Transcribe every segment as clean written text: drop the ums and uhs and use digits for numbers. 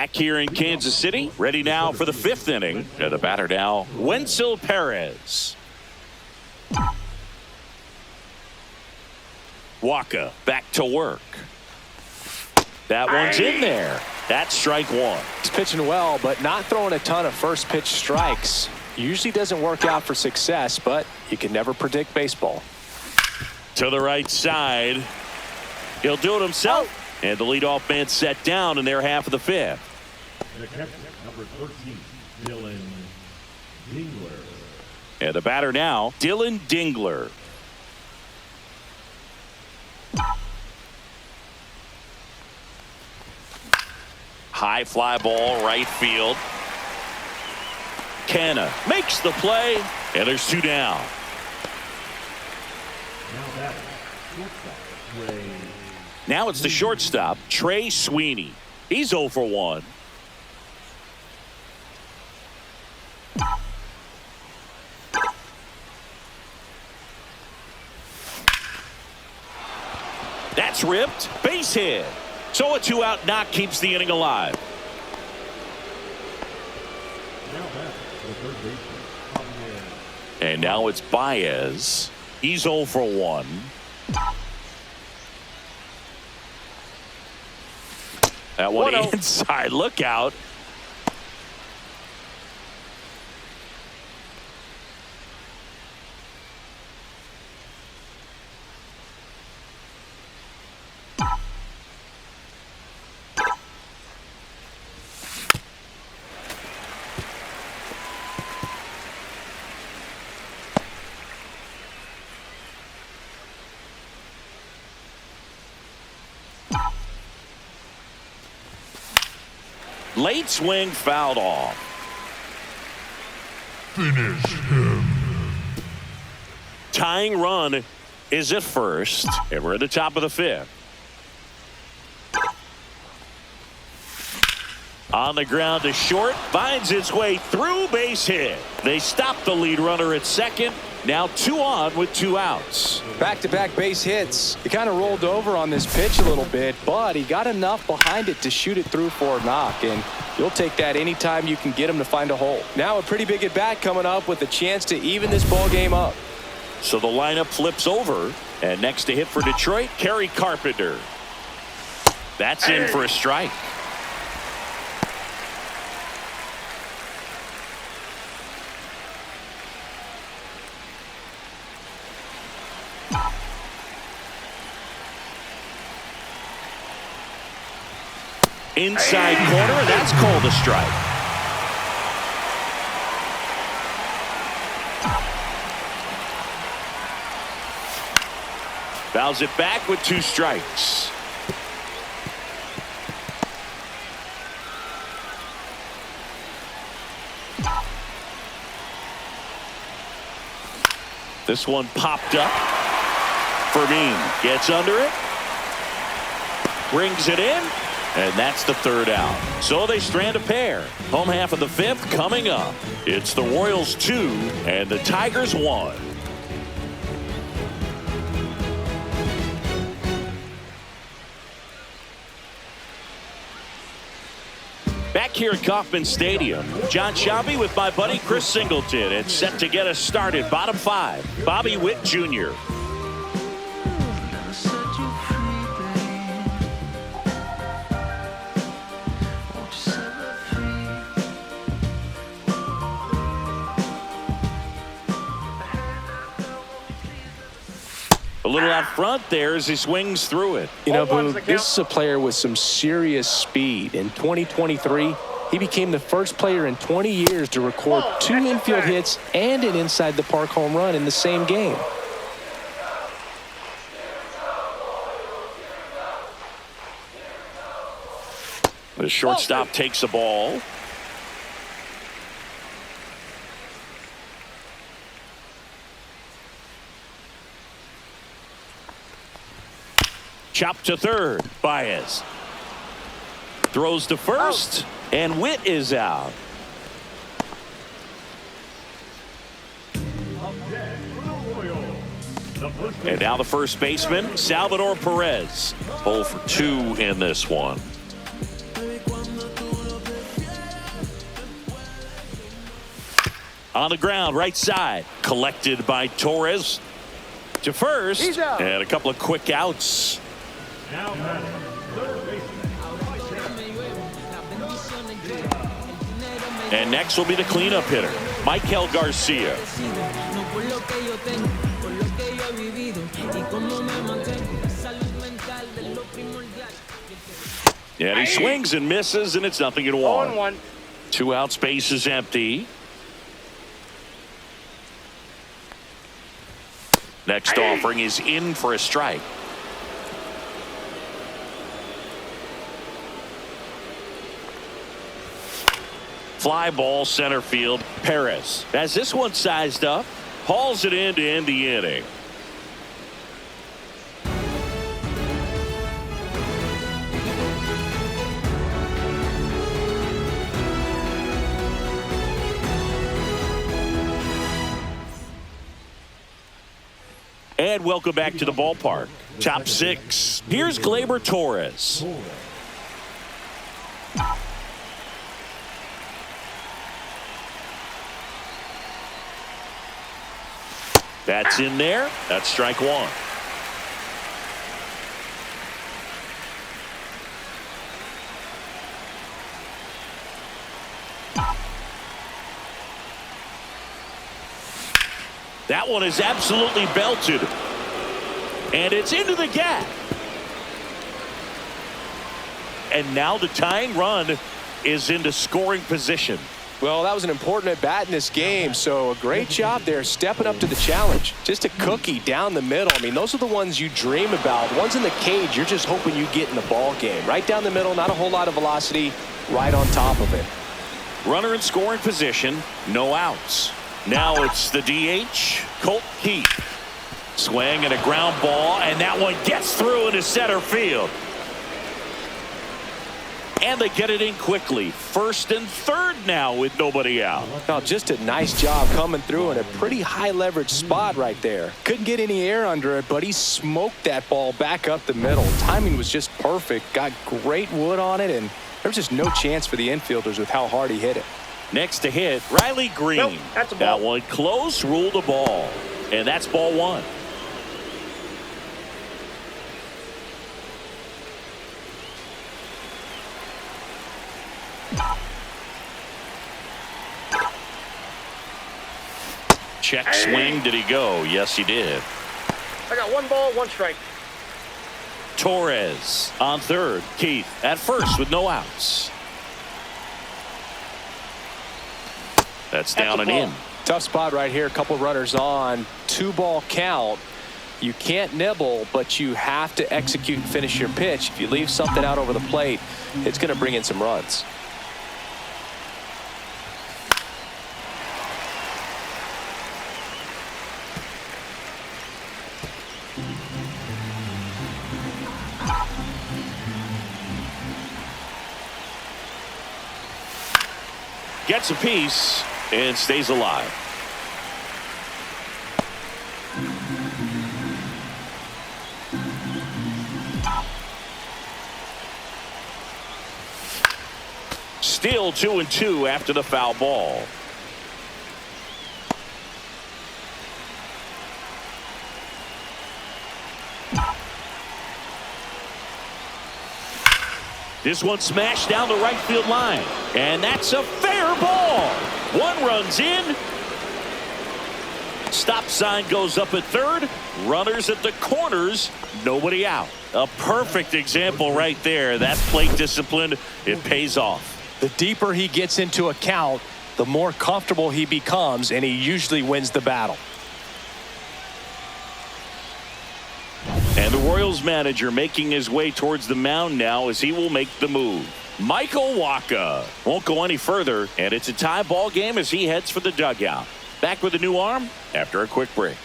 Back here in Kansas City, ready now for the 5th inning. And the batter now, Wenzel Perez. Wacha back to work. That one's in there. That's strike one. He's pitching well, but not throwing a ton of first pitch strikes. Usually doesn't work out for success, but you can never predict baseball. To the right side. He'll do it himself. And the leadoff man set down in their half of the 5th. The catcher, number 13, Dylan Dingler. And the batter now, Dylan Dingler. High fly ball, right field. Canna makes the play, and there's 2 down. Now it's the shortstop, Trey Sweeney. He's 0 for 1. That's ripped. Base hit. So a 2-out knock keeps the inning alive. And now it's Baez. He's 0 for 1. That one inside. Look out. Late swing fouled off. Finish him. Tying run is at first, and we're at the top of the 5th. On the ground to short, finds its way through, base hit. They stop the lead runner at second. Now 2 on with 2 outs. Back-to-back base hits. He kind of rolled over on this pitch a little bit, but he got enough behind it to shoot it through for a knock, and you'll take that anytime you can get him to find a hole. Now a pretty big at-bat coming up with a chance to even this ball game up. So the lineup flips over, and next to hit for Detroit, Kerry Carpenter. That's in for a strike. Inside corner, that's called a strike. Fouls it back with 2 strikes. This one popped up. Fermin gets under it. Brings it in. And that's the 3rd out. So they strand a pair. Home half of the 5th coming up. It's the Royals 2 and the Tigers 1. Back here at Kauffman Stadium, John Shabby with my buddy Chris Singleton. It's set to get us started. Bottom 5, Bobby Witt Jr. A little out front there as he swings through it. You know, Boo, this is a player with some serious speed. In 2023, he became the first player in 20 years to record 2 infield hits and an inside the park home run in the same game. The shortstop takes the ball. Chop to third. Baez throws to first, and Witt is out. And now the first baseman, Salvador Perez. 0 for 2 in this one. On the ground, right side. Collected by Torres. To first. And a couple of quick outs. Now batting, third baseman. And next will be the cleanup hitter, Michael Garcia. And he swings and misses, and it's 0-1. 2 outs, base is empty. Next offering is in for a strike. Fly ball center field. Perez has this one sized up. Hauls it in to end the inning. And welcome back to the ballpark. Top 6. Here's Gleyber Torres. That's in there. That's strike 1. That one is absolutely belted. And it's into the gap. And now the tying run is into scoring position. Well, that was an important at-bat in this game, so a great job there stepping up to the challenge. Just a cookie down the middle. I mean, those are the ones you dream about. Ones in the cage, you're just hoping you get in the ball game. Right down the middle, not a whole lot of velocity, right on top of it. Runner in scoring position, no outs. Now it's the DH, Colt Heath. Swing and a ground ball, and that one gets through into center field. And they get it in quickly. First and third now with nobody out. Now, just a nice job coming through in a pretty high leverage spot right there. Couldn't get any air under it, but he smoked that ball back up the middle. Timing was just perfect. Got great wood on it, and there's just no chance for the infielders with how hard he hit it. Next to hit, Riley Green. Nope, that's a ball. That one close, ruled a ball. And that's ball 1. Check swing. Did he go? Yes, he did. I got 1 ball, 1 strike. Torres on third. Keith at first with no outs. That's down and in. Tough spot right here. A couple runners on. 2-ball count. You can't nibble, but you have to execute and finish your pitch. If you leave something out over the plate, it's going to bring in some runs. Gets a piece and stays alive. Still 2-2 after the foul ball. This one smashed down the right field line. And that's a fair ball. 1 runs in. Stop sign goes up at third. Runners at the corners. Nobody out. A perfect example right there. That plate discipline, it pays off. The deeper he gets into a count, the more comfortable he becomes, and he usually wins the battle. And the Royals manager making his way towards the mound now as he will make the move. Skubal Wacha won't go any further, and it's a tie ball game as he heads for the dugout. Back with a new arm after a quick break.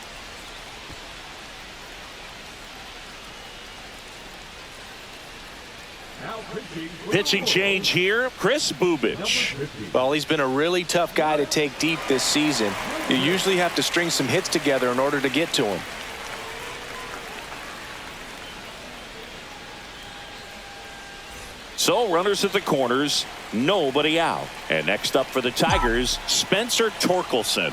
Pitching change here, Chris Bubich. Well, he's been a really tough guy to take deep this season. You usually have to string some hits together in order to get to him. So runners at the corners, nobody out. And next up for the Tigers, Spencer Torkelson.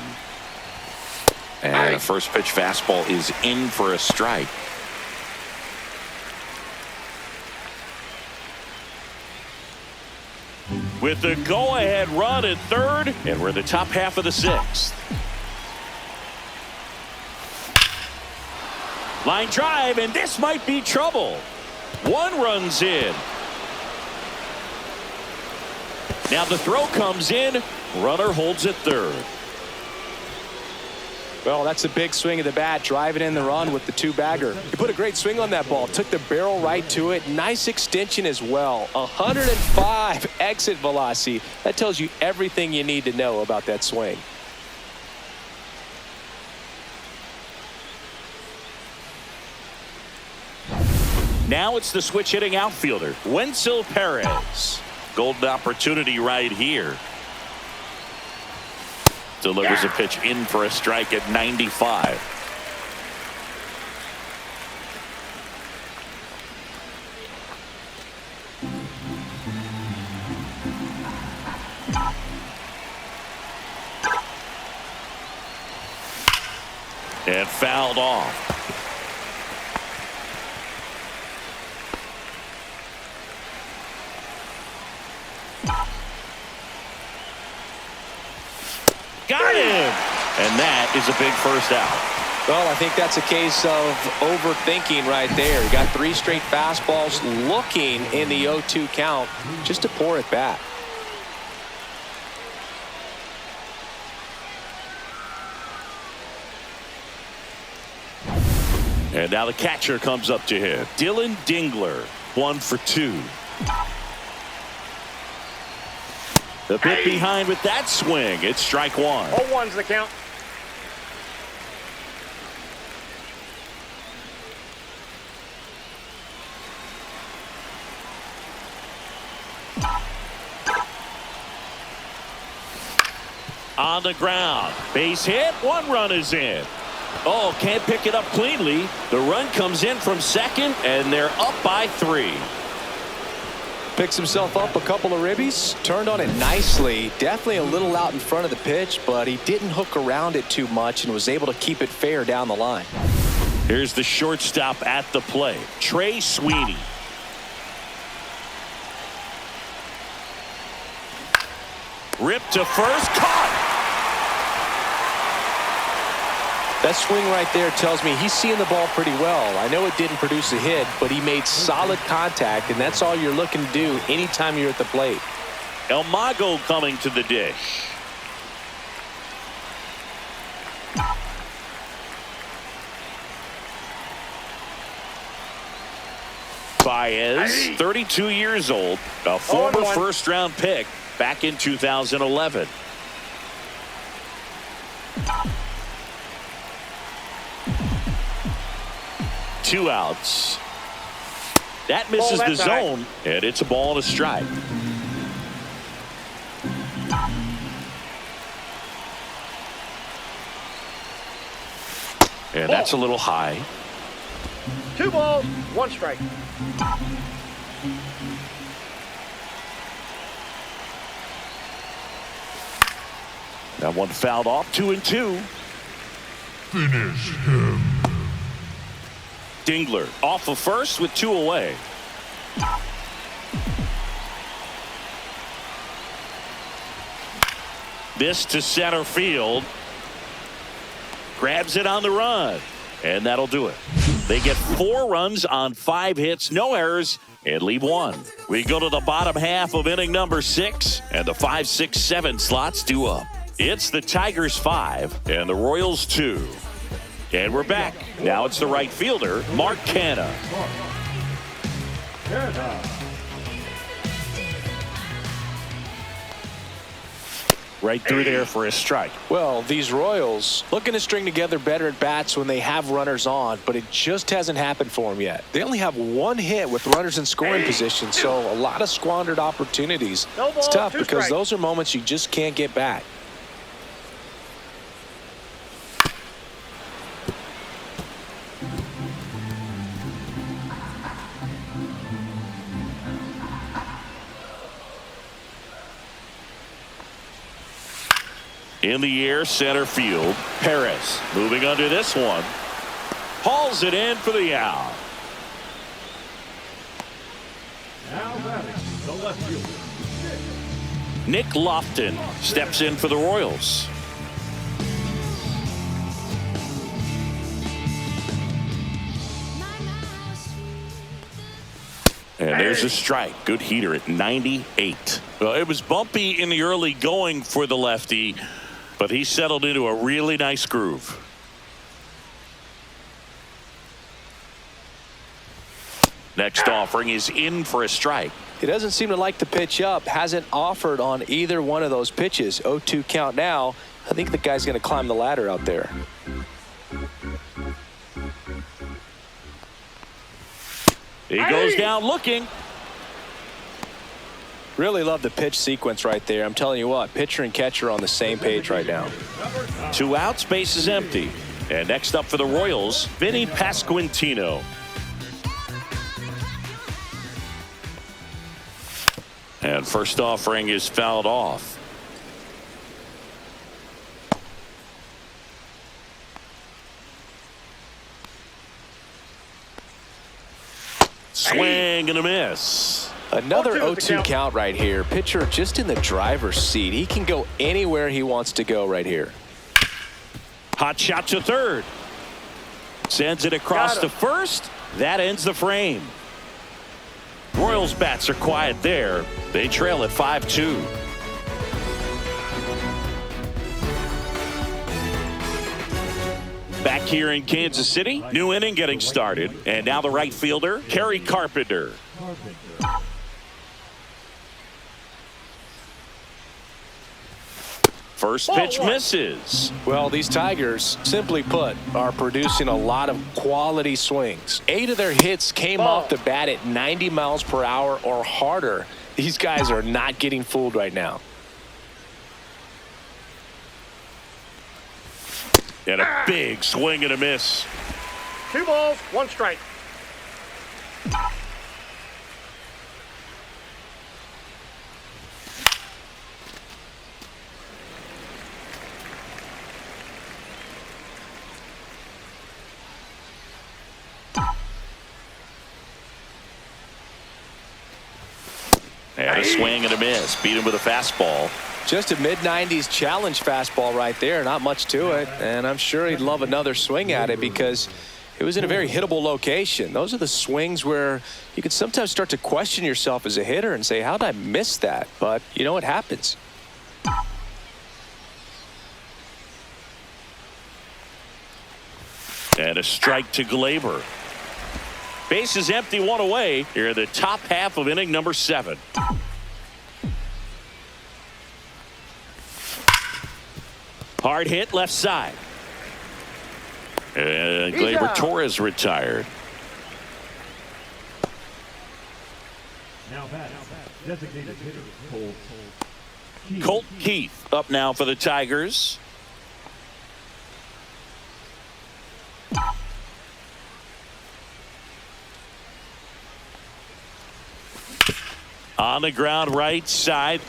And a first pitch fastball is in for a strike. With the go-ahead run at third, and we're in the top half of the sixth. Line drive, and this might be trouble. One run's in. Now the throw comes in. Runner holds at third. Well, that's a big swing of the bat, driving in the run with the two-bagger. He put a great swing on that ball, took the barrel right to it. Nice extension as well. 105 exit velocity. That tells you everything you need to know about that swing. Now it's the switch-hitting outfielder, Wenzel Perez. Golden opportunity right here. Delivers a pitch in for a strike at 95. And fouled off. Got him! And that is a big first out. Well, I think that's a case of overthinking right there. He got 3 straight fastballs looking in the 0-2 count just to pour it back. And now the catcher comes up to him. Dylan Dingler, 1 for 2. The bit behind with that swing. It's strike one. 0-1's the count. On the ground. Base hit. 1 run is in. Oh, can't pick it up cleanly. The run comes in from second, and they're up by 3. Picks himself up a couple of ribbies, turned on it nicely. Definitely a little out in front of the pitch, but he didn't hook around it too much and was able to keep it fair down the line. Here's the shortstop at the plate, Trey Sweeney. Ripped to first, caught. That swing right there tells me he's seeing the ball pretty well. I know it didn't produce a hit, but he made solid contact, and that's all you're looking to do anytime you're at the plate. El Mago coming to the dish. Baez, 32 years old, a former first-round pick back in 2011. Two outs. That misses the zone, and it's a ball and a strike. And that's a little high. 2 balls, 1 strike. That one fouled off. 2-2. Finish him. Dingler off of first with 2 away. This to center field. Grabs it on the run. And that'll do it. They get 4 runs on 5 hits, no errors, and leave 1. We go to the bottom half of inning number 6, and the 5, 6, 7 slots due up. It's the Tigers 5 and the Royals 2. And we're back. Now it's the right fielder, Mark Canha. Right through there for a strike. Well, these Royals looking to string together better at bats when they have runners on, but it just hasn't happened for them yet. They only have 1 hit with runners in scoring position, so a lot of squandered opportunities. It's tough because those are moments you just can't get back. In the air, center field. Perez moving under this one. Hauls it in for the out. Now batting, the left fielder. Nick Lofton steps in for the Royals. And there's a strike. Good heater at 98. Well, it was bumpy in the early going for the lefty, but he settled into a really nice groove. Next offering is in for a strike. He doesn't seem to like the pitch up. Hasn't offered on either one of those pitches. 0-2 count now. I think the guy's going to climb the ladder out there. He goes down looking. Really love the pitch sequence right there. I'm telling you what, pitcher and catcher on the same page right now. 2 outs, base is empty. And next up for the Royals, Vinny Pasquantino. And first offering is fouled off. Swing and a miss. Another 0-2 count right here. Pitcher just in the driver's seat. He can go anywhere he wants to go right here. Hot shot to third. Sends it across to first. That ends the frame. Royals bats are quiet there. They trail at 5-2. Back here in Kansas City, new inning getting started. And now the right fielder, Kerry Carpenter. First pitch misses. Well, these Tigers, simply put, are producing a lot of quality swings. 8 of their hits came off the bat at 90 miles per hour or harder. These guys are not getting fooled right now. And a big swing and a miss. 2 balls, 1 strike. And a swing and a miss. Beat him with a fastball. Just a mid-90s challenge fastball right there. Not much to it. And I'm sure he'd love another swing at it because it was in a very hittable location. Those are the swings where you can sometimes start to question yourself as a hitter and say, how did I miss that? But, you know, it happens. And a strike to Glaber. Base is empty, 1 away. Here in the top half of inning number 7. Hard hit left side. And Glaber Torres retired. Now batting, designated hitter, Colt Keith up now for the Tigers. On the ground right side.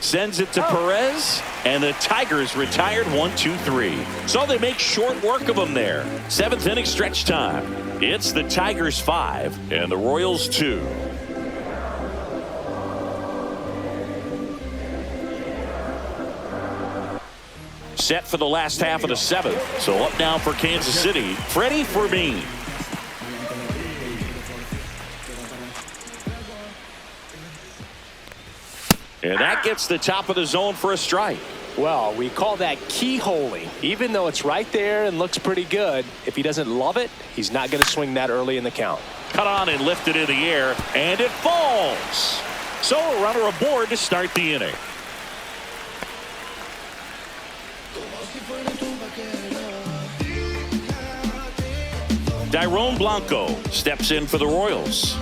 Sends it to Perez. And the Tigers retired 1-2-3. So they make short work of them there. 7th inning stretch time. It's the Tigers 5 and the Royals 2. Set for the last half of the 7th. So up now for Kansas City, Freddie Fermin. And that gets the top of the zone for a strike. Well, we call that keyholing. Even though it's right there and looks pretty good, if he doesn't love it, he's not going to swing that early in the count. Cut on and lifted in the air, and it falls. So a runner aboard to start the inning. Dairon Blanco steps in for the Royals.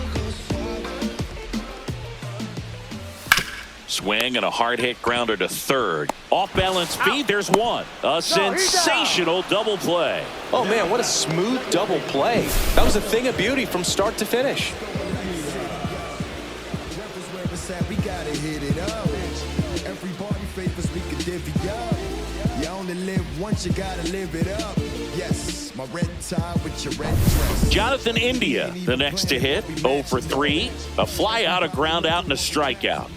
Swing and a hard hit grounder to third. Off balance feed. There's one. A sensational double play. Oh man, what a smooth double play. That was a thing of beauty from start to finish. only live once, you gotta live it up. Yes, my red tie with your red dress. Jonathan India, the next to hit, 0 for 3. A fly out, a ground out, and a strikeout.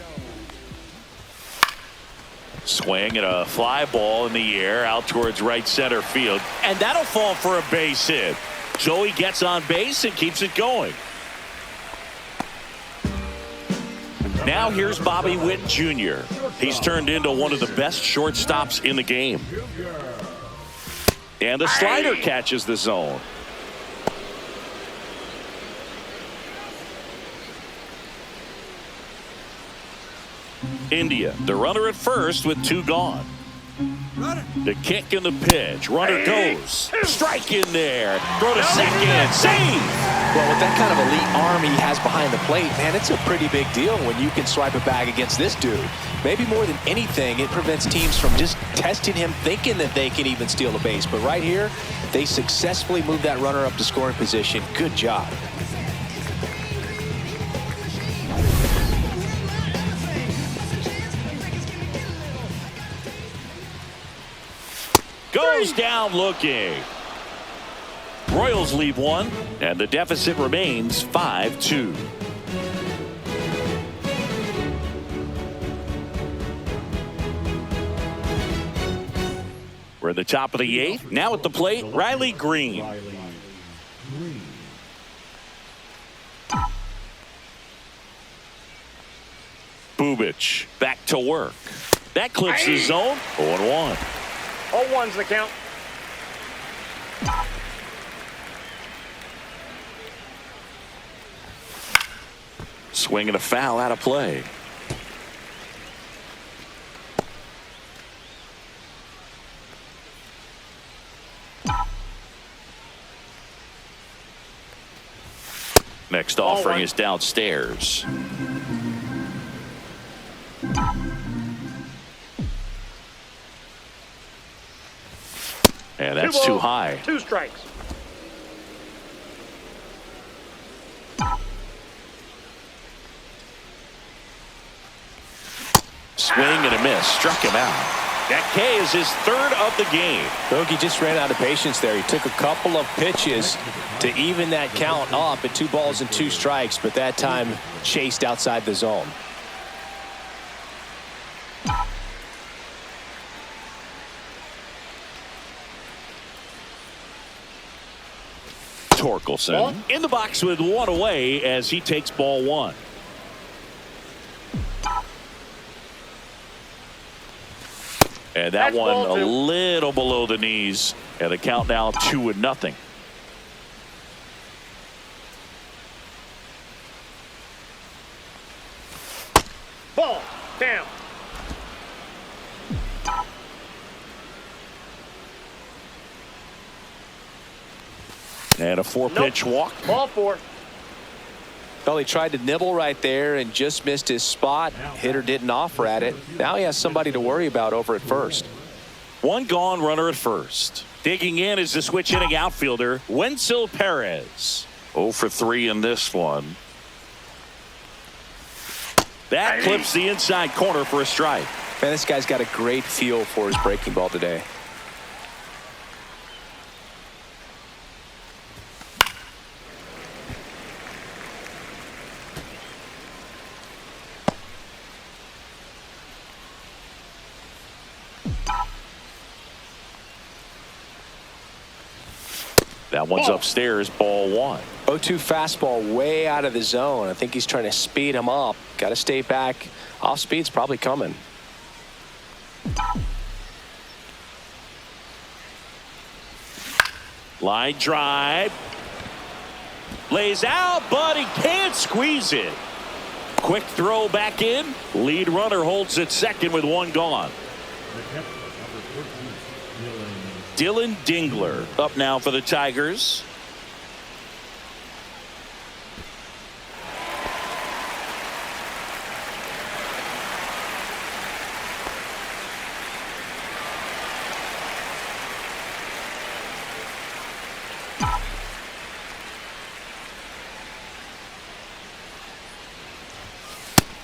Swing and a fly ball in the air out towards right center field. And that'll fall for a base hit. So he gets on base and keeps it going. Now here's Bobby Witt Jr. He's turned into one of the best shortstops in the game. And the slider catches the zone. India, the runner at first with 2 gone. The kick and the pitch. Runner goes. Strike in there. Throw to second. Save. Well, with that kind of elite arm he has behind the plate, man, it's a pretty big deal when you can swipe a bag against this dude. Maybe more than anything, it prevents teams from just testing him, thinking that they can even steal a base. But right here, they successfully moved that runner up to scoring position. Good job. Goes down looking. Royals leave 1, and the deficit remains 5-2. We're at the top of the 8th. Now at the plate, Riley Green. Bubich back to work. That clips the zone. 0-1. 0-1's the count. Swing and a foul out of play. Next offering is downstairs. And that's too high. 2 strikes. Swing and a miss. Struck him out. That K is his 3rd of the game. Bogey just ran out of patience there. He took a couple of pitches to even that count up at 2 balls and 2 strikes, but that time chased outside the zone. Torkelson in the box with 1 away as he takes ball 1. And that That's one ball a 2. little below the knees, and the count now 2-0. Ball down. And a 4-pitch walk. Ball 4. Well, he tried to nibble right there and just missed his spot. Hitter didn't offer at it. Now he has somebody to worry about over at first. 1 gone, runner at first. Digging in is the switch hitting outfielder, Wenzel Perez. 0 for 3 in this one. That clips the inside corner for a strike. Man, this guy's got a great feel for his breaking ball today. That one's upstairs, ball 1. 0-2 fastball way out of the zone. I think he's trying to speed him up. Got to stay back. Off speed's probably coming. Line drive. Lays out, but he can't squeeze it. Quick throw back in. Lead runner holds at second with 1 gone. Dylan Dingler up now for the Tigers.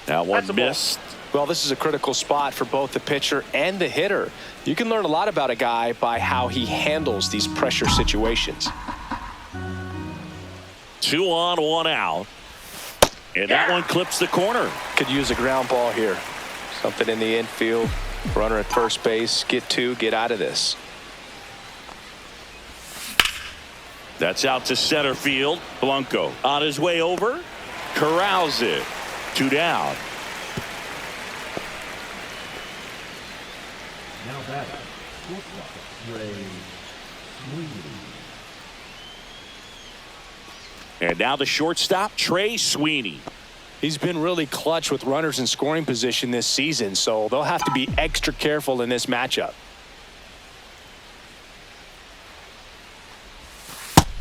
That one missed. Well, this is a critical spot for both the pitcher and the hitter. You can learn a lot about a guy by how he handles these pressure situations. 2 on, 1 out. And that one clips the corner. Could use a ground ball here. Something in the infield. Runner at first base. Get 2, get out of this. That's out to center field. Blanco on his way over. Corrals it. 2 down. Now batting, shortstop, Sweeney. And now the shortstop, Trey Sweeney. He's been really clutch with runners in scoring position this season, so they'll have to be extra careful in this matchup.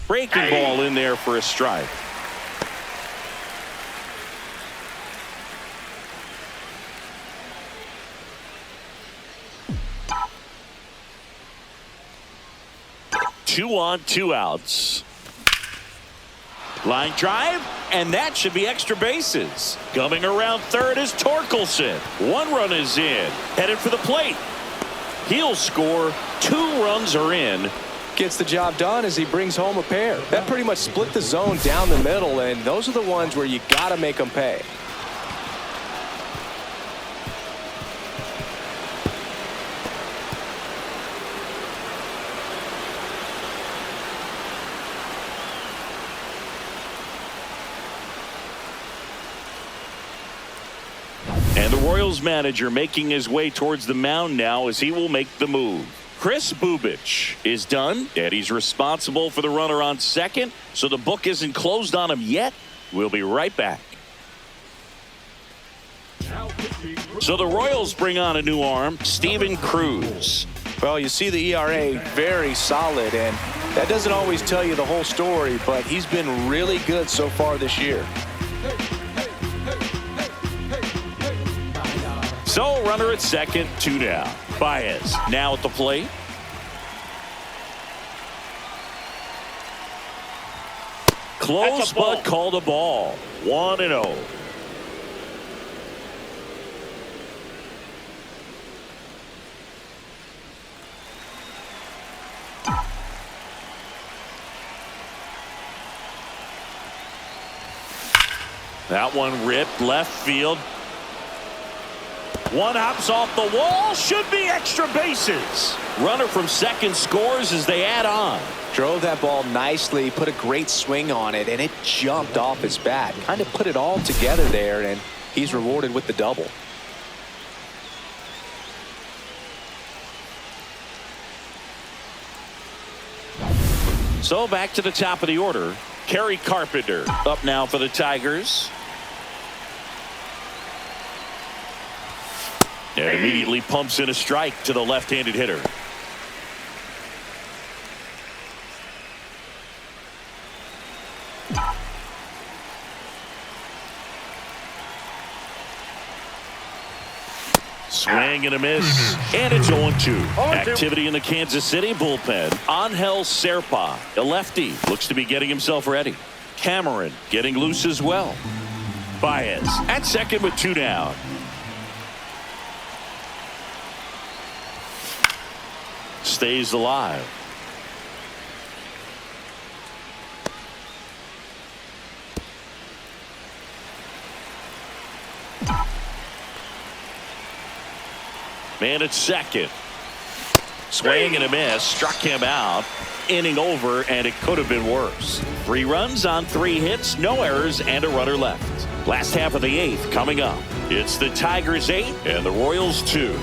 Breaking ball in there for a strike. Two on, 2 outs. Line drive, and that should be extra bases. Coming around third is Torkelson. 1 run is in. Headed for the plate. He'll score. 2 runs are in. Gets the job done as he brings home a pair. That pretty much split the zone down the middle, and those are the ones where you got to make them pay. And the Royals manager making his way towards the mound now as he will make the move. Chris Bubich is done, and he's responsible for the runner on second, so the book isn't closed on him yet. We'll be right back. So the Royals bring on a new arm, Steven Cruz. Well, you see the ERA very solid, and that doesn't always tell you the whole story, but he's been really good so far this year. So runner at second, 2 down. Baez now at the plate. Close but called a ball. 1-0. That one ripped left field. 1 hops off the wall. Should be extra bases. Runner from second scores as they add on. Drove that ball nicely, put a great swing on it, and it jumped off his bat. Kind of put it all together there, and he's rewarded with the double. So back to the top of the order. Kerry Carpenter up now for the Tigers. And immediately pumps in a strike to the left-handed hitter. Swing and a miss, and it's 0-2. Activity in the Kansas City bullpen. Angel Serpa, a lefty, looks to be getting himself ready. Cameron getting loose as well. Baez at second with 2 down. Stays alive. Man at second. Swing and a miss. Struck him out. Inning over, and it could have been worse. 3 runs on 3 hits, no errors, and a runner left. Last half of the 8th coming up. It's the Tigers 8 and the Royals 2.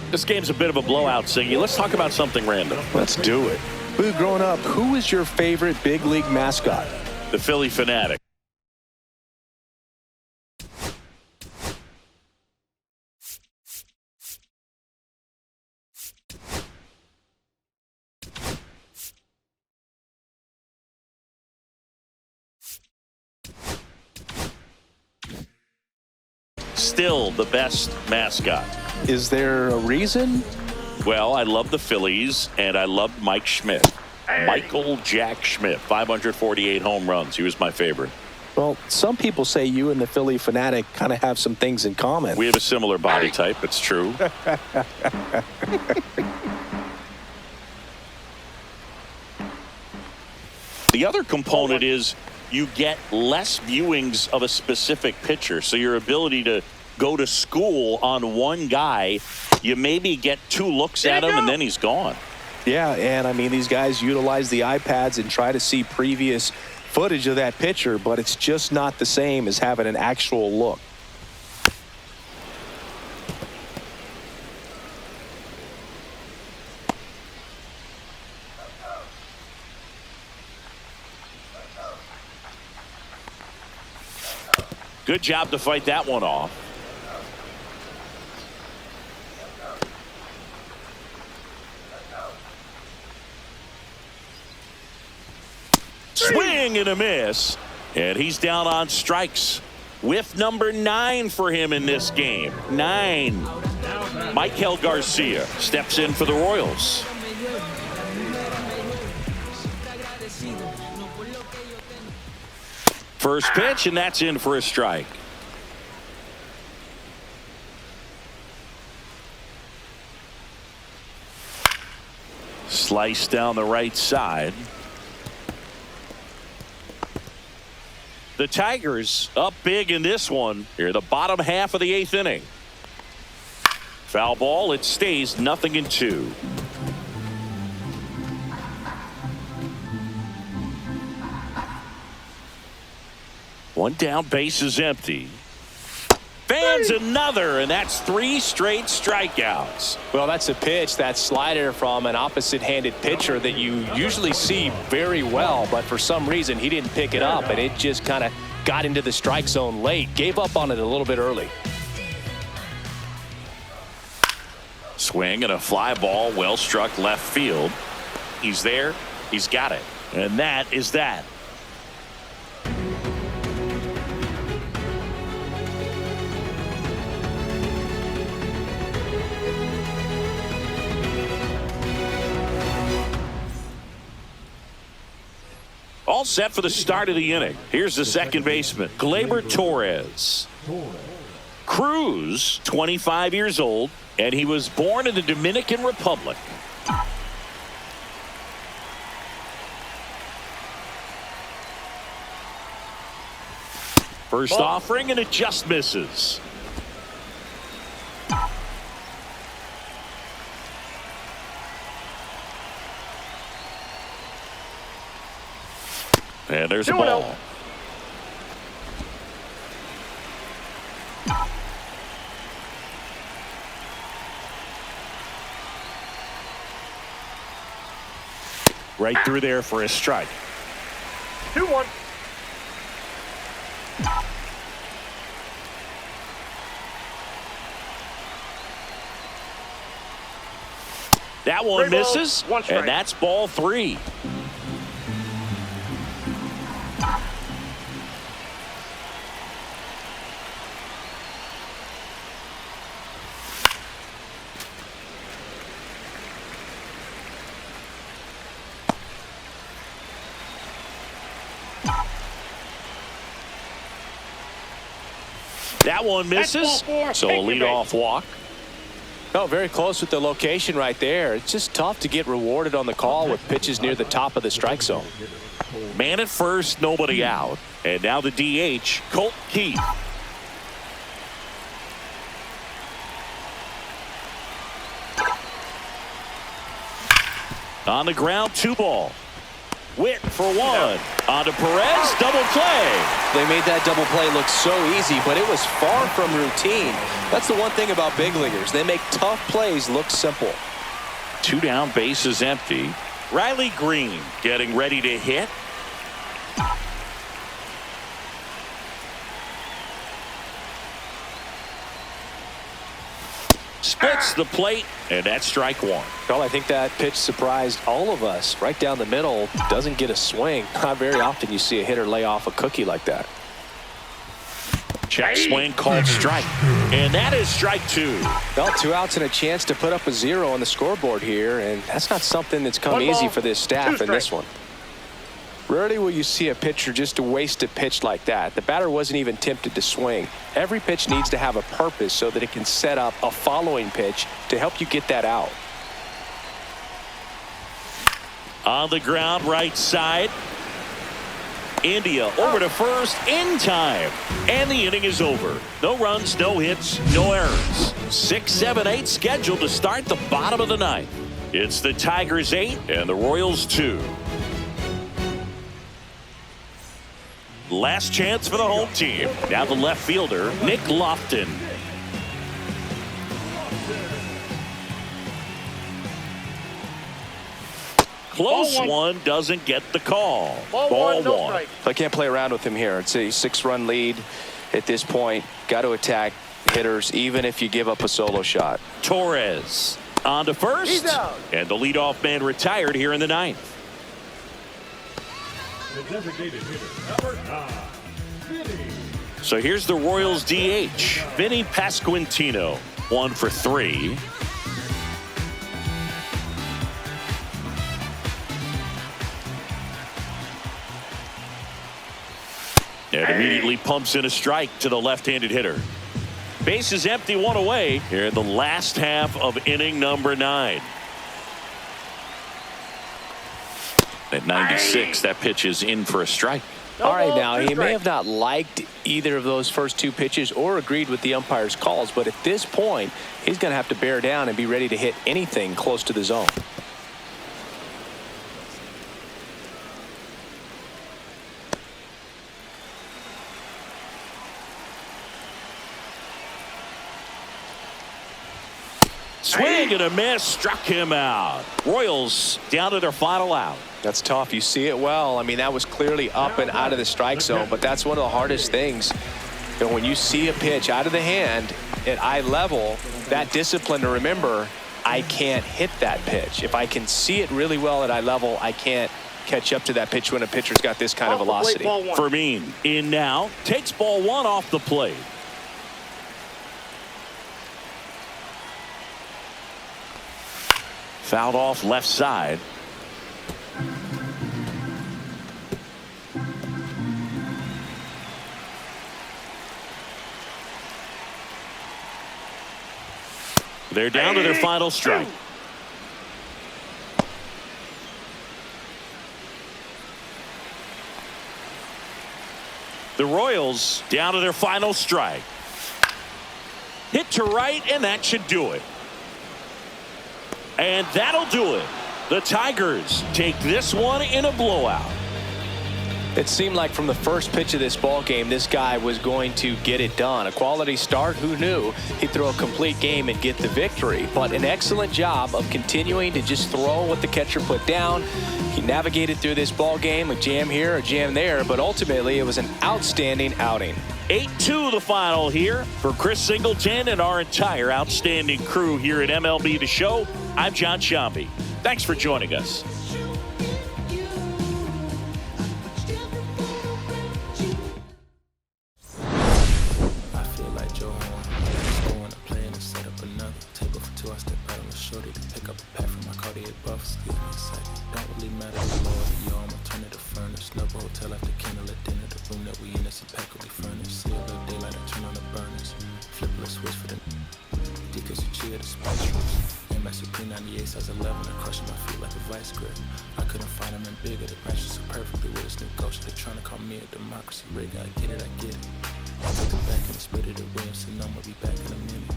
This game's a bit of a blowout, Siggy. Let's talk about something random. Let's do it. Boo, growing up, who was your favorite big league mascot? The Philly Fanatic. Still the best mascot. Is there a reason? Well, I love the Phillies, and I love Mike Schmidt. Michael Jack Schmidt, 548 home runs. He was my favorite. Well, some people say you and the Philly fanatic kind of have some things in common. We have a similar body type. It's true. The other component is you get less viewings of a specific pitcher. So your ability to go to school on one guy, you maybe get 2 looks at him and then he's gone. Yeah, and I mean, these guys utilize the iPads and try to see previous footage of that pitcher, but it's just not the same as having an actual look. Good job to fight that one off. Swing and a miss. And he's down on strikes. Whiff number 9 for him in this game. 9. Michael Garcia steps in for the Royals. First pitch, and that's in for a strike. Slice down the right side. The Tigers up big in this one. Here, the bottom half of the 8th inning. Foul ball. It stays 0-2. One down, base is empty. Fans another, and that's 3 straight strikeouts. Well, that's a pitch, that slider from an opposite-handed pitcher that you usually see very well, but for some reason he didn't pick it up, and it just kind of got into the strike zone late. Gave up on it a little bit early. Swing and a fly ball, well struck left field. He's there. He's got it. And that is that. All set for the start of the inning. Here's the second baseman, Gleyber Torres. Cruz, 25 years old, and he was born in the Dominican Republic. First offering, and it just misses. And there's a ball. Right through there for a strike. 2-1. That one 3 balls, misses, 1 strike. and that's ball 3. That one misses, ball 4. so a Take your leadoff walk. No, very close with the location right there. It's just tough to get rewarded on the call with pitches near the top of the strike zone. Man at first, nobody out. And now the DH, Colt Keith. On the ground, 2 ball. Witt for 1. On to Perez, double play. They made that double play look so easy, but it was far from routine. That's the one thing about big leaguers. They make tough plays look simple. 2 down, base is empty. Riley Green getting ready to hit. Splits the plate, and that's strike 1. Well, I think that pitch surprised all of us. Right down the middle, doesn't get a swing. Not very often you see a hitter lay off a cookie like that. Check swing called strike. And that is strike 2. Well, 2 outs and a chance to put up a 0 on the scoreboard here, and that's not something that's come easy for this staff in this one. Rarely will you see a pitcher just waste a pitch like that. The batter wasn't even tempted to swing. Every pitch needs to have a purpose so that it can set up a following pitch to help you get that out. On the ground, right side. India over to first in time. And the inning is over. No runs, no hits, no errors. 6, 7, 8 scheduled to start the bottom of the ninth. It's the Tigers 8 and the Royals 2. Last chance for the home team. Now the left fielder, Nick Lofton. Close one, doesn't get the call. Ball one. I can't play around with him here. It's a 6-run lead at this point. Got to attack hitters even if you give up a solo shot. Torres on to first. He's out. And the leadoff man retired here in the ninth. The designated hitter, number 9, Vinny. So here's the Royals DH, Vinny Pasquantino, 1 for 3. And immediately pumps in a strike to the left-handed hitter. Base is empty, 1 away here in the last half of inning number 9. At 96, that pitch is in for a strike. All right, now he may have not liked either of those first 2 pitches or agreed with the umpire's calls, but at this point, he's going to have to bear down and be ready to hit anything close to the zone. Swing and a miss, struck him out. Royals down to their final out. That's tough. You see it well. I mean, that was clearly up and out of the strike zone, but that's one of the hardest things. You know, when you see a pitch out of the hand at eye level, that discipline to remember, I can't hit that pitch. If I can see it really well at eye level, I can't catch up to that pitch when a pitcher's got this kind of velocity. Fermin in now, takes ball 1 off the plate. Fouled off left side. They're down to their final strike. The Royals down to their final strike. Hit to right, and that should do it. And that'll do it. The Tigers take this one in a blowout. It seemed like from the first pitch of this ball game, this guy was going to get it done. A quality start, who knew he'd throw a complete game and get the victory. But an excellent job of continuing to just throw what the catcher put down. He navigated through this ball game, a jam here, a jam there, but ultimately it was an outstanding outing. 8-2 the final here for Chris Singleton and our entire outstanding crew here at MLB The Show. I'm John Shambi. Thanks for joining us. I feel like Joe Horn. Scoring a play and set up another. Table for 2, I step out on the shorty to pick up a pack from my Cartier buffs. Excuse me a second. Don't really matter the Lord. Yo, I'ma turn it to furnace. Snub hotel after candle at dinner. The room that we in is impeccably furnished. See a little daylight, I turn on the burners. Flip a switch for the because you cheer the spice roots. MS P98 size 11, I crushing my feet like a vice grip. I couldn't find them in bigger. They match so perfectly with this new coach. They're trying to call me a democracy rig. I get it, I get it. I took it back and split it at Williamson. I'm gonna be back in a minute.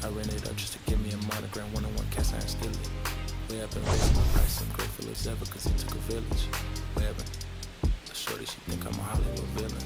I ran it up just to give me a monogram. 1-on-1 cast iron steal it. Way up and raising my price. I'm grateful as ever cause it took a village. Way up and shorty, she think I'm a Hollywood villain.